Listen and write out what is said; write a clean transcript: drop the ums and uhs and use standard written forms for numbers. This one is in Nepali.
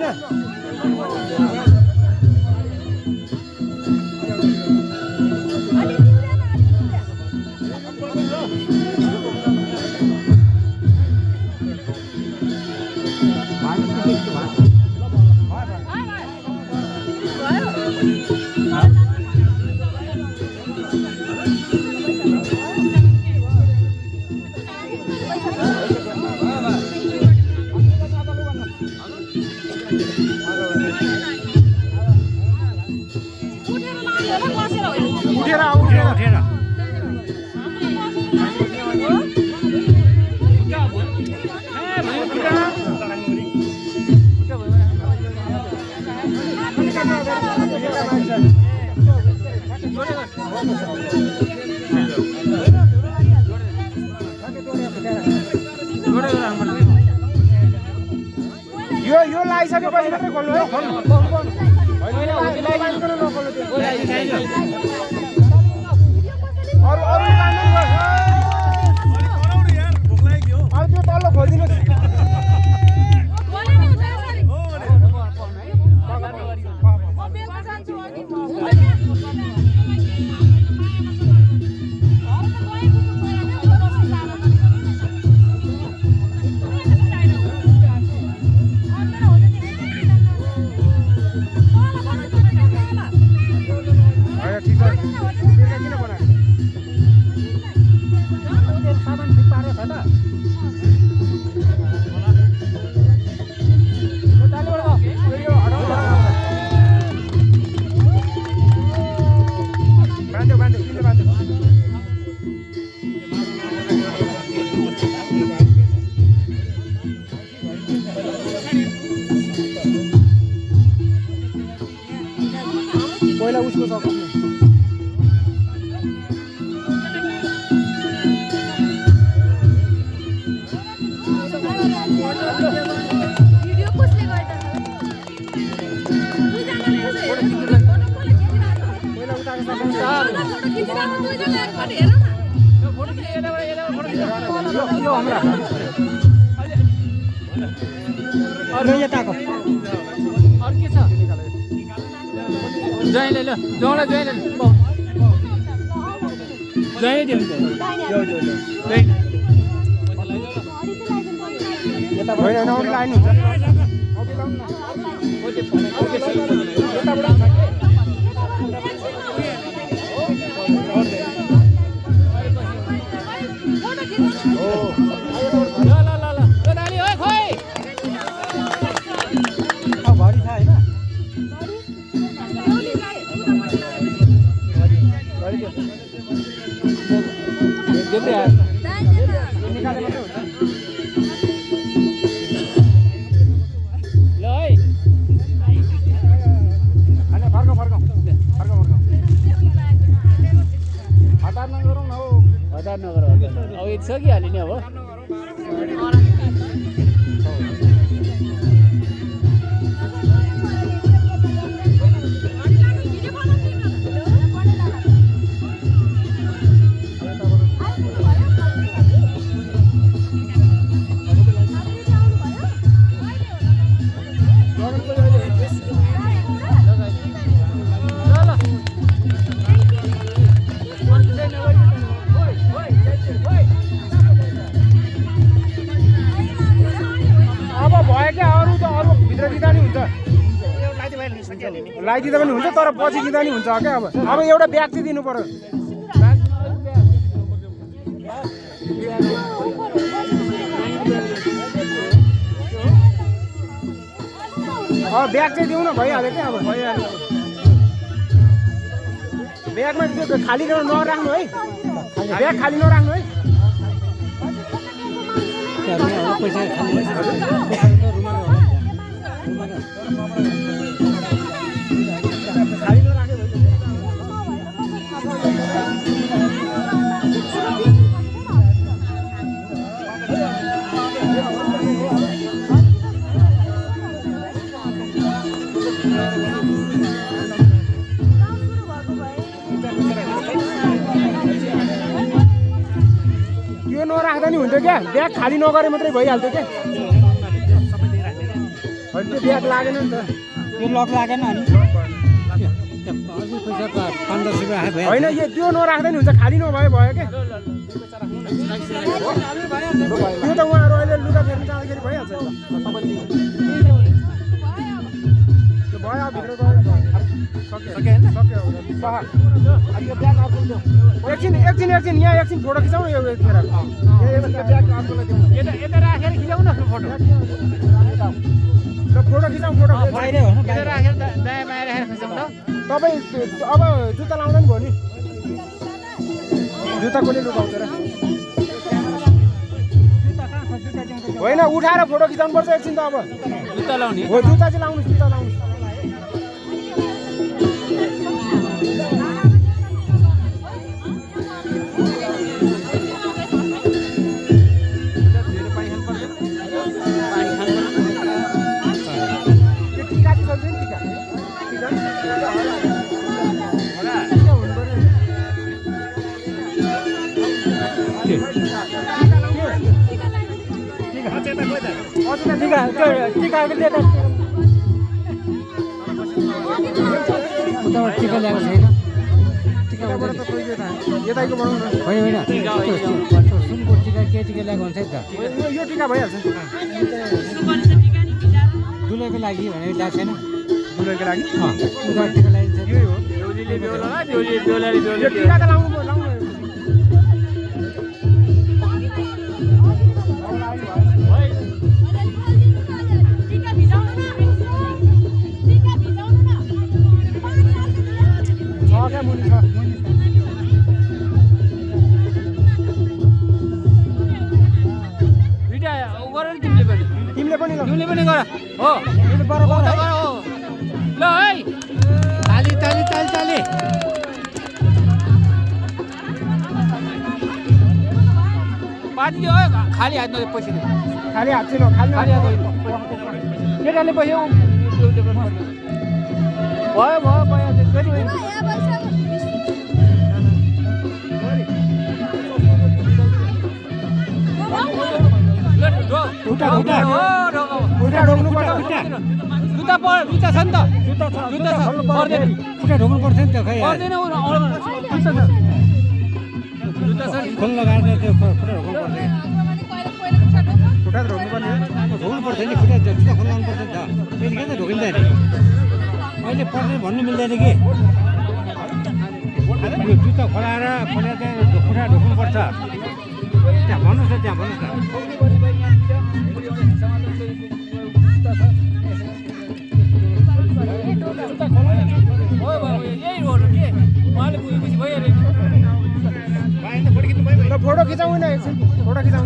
छैन यो लागिसकेपछि मात्रै खोल्नु है त्यो तल्लो खोलिदिनु पहिला उसको सक्नु भिडियो कसले गर्दा पहिला उतार्न सक्नुहुन्छ यो हाम्रो अरे यताको अरु के छ जयले ल जौडा जयले जय दिनु यता होइन अरू लाइन हुन्छ अब एक सकिहाल्यो नि अब लगाइदिँदा पनि हुन्छ तर पछि दिँदा नि हुन्छ क्या अब एउटा ब्याग चाहिँ दिनु पर्यो ब्याग चाहिँ दिउँ न भइहाल्यो क्या अब ब्यागमा त्यो खाली नराख्नु है ब्याग खाली नराख्नु है नराख्दा नि हुन्थ्यो क्या ब्याग खाली नगरे मात्रै भइहाल्थ्यो क्या होइन त्यो ब्याग लागेन नि त यो लक लागेन अनि लक भएन। अझै पैसा 5-10 रुपियाँ आए भयो होइन यो त्यो नराख्दै नि हुन्छ खाली नभए भयो के त्यो त उहाँहरू अहिले लुगा फेर्नु जाँदाखेरि भइहाल्छ नि त भयो अब भित्र गयो सक्यो एकछिन यहाँ एकछिन फोटो खिचाउँ यो खेर यता राखेर खिचाउ न फोटो फोटो खिचाउँ फोटो बाहिरै हो न यता राखेर दायाँ बायाँ राखेर खिचाउँ त तपाईँ अब जुत्ता लाउँदा नि भयो नि जुत्ता कसले लुकाउँछ र होइन उठाएर फोटो खिचाउनु पर्छ एकछिन त अब जुत्ता लाउने हो जुत्ता चाहिँ लाउनुहोस् जुत्ता लाउनुहोस् यो टिका चाहिँ सक्छ नि टिका टिका ल्याएको छैन टिकाबाट त कोही यताको बनाउनु न होइन सुनको टिका के टिका ल्याएको हुन्छ नि त यो टिका भइहाल्छ दुलैको लागि भनेर ल्याएको छैन दुलैको लागि उता टिका लगाइन्छ यही हो यो टिका त लाउनु टिका भिजाउनु न टिका भिजाउनु न छ क्या मुनि छ दुईटा गर नि तिमीले पनि तिमीले पनि ल तिमीले पनि गर हो बराबर है हो ल है ताली ताली ताली ताली पार्टी हो खाली हात नदिए पैसा दिनु खाली हात चाहिँ खाली खाली हात केटाले पैसा भयो भयो गरी उठा ढोक्नु पर्छ जुत्ता जुत्ता छ नि त जुत्ता छ पर्दैन खुट्टा ढोक्नु पर्छ नि त खै पर्दैन जुत्ता छ खोल लगाएर त्यो खुट्टा ढोक्नु पर्छ खुट्टा ढोक्नु पर्ने ढोक्नु पर्छ नि खुट्टा जुत्ता खोल्नु पर्छ नि त त्यतिखेर त ढोकिँदैन अहिले पर्दैन भन्नु मिल्दैन कि यो जुत्ता खोलाएर चाहिँ खुट्टा ढोक्नु पर्छ त्यहाँ भन्नुहोस् न त्यहाँ भन्नुहोस् फोटो खिचाउँ न एकछिन फोटो खिचाउँ